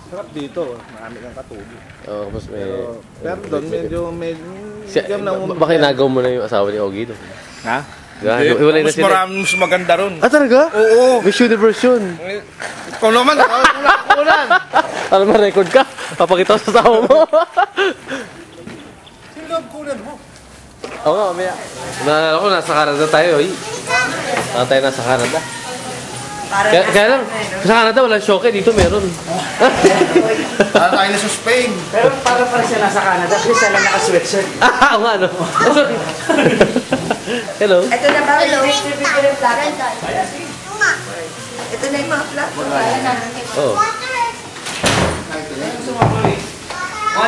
Sarap dito. Marami kang katulog. Oo, tapos may... Pero doon medyo... Baka inagaw mo na yung asawa ni Ogie, no? Ha? Hiwalay na sila. Mas maganda ron. Ah, talaga? Oo. Miss Universe yun. Ikaw naman, kulang. Para ma-record ka, papakita ko sa asawa mo. Sino ang kulan mo? Oo nga, mamaya. Naalala ko, nasa Canada tayo, eh. Tayo nasa Canada. Kaya lang, sa Canada walang shoke, dito meron. Tayo na sa Spain. Pero para siya nasa Canada, kasi siya lang naka-sweatshirt. Oo nga, no? Hello. Ito na ba? Hello. Distributor yung plato. Ito na yung mga plato. Oo.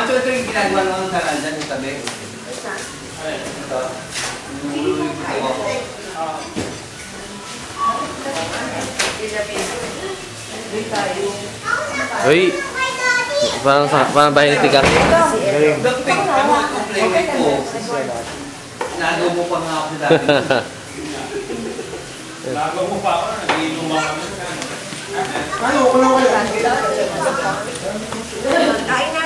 Ito yung ginagawa ng Canada ng tabi. Uy, parang bahay ni Tika. Dagping, ano ang complaint ko? Nagaw mo pa nga ako dati. Nagaw mo pa ako, nag-iinom mo kami. Ano? Kulang ka lang. Kain na.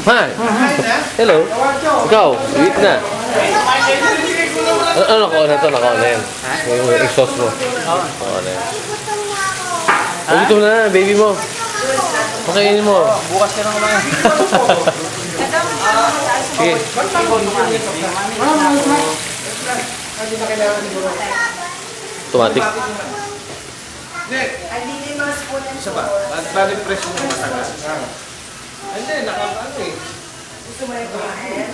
Hi. Hello. Ikaw, eat na. Ano ko na to? Nakaw na yan. Yung exhaust mo. Oo na yan. Ito na, baby mo. Pakainin mo. Bukas ka na kumain. Sige. Automatic. Isa ba? Balik press mo matagal. Hindi, nakakaano eh. Gusto mo yung kumain?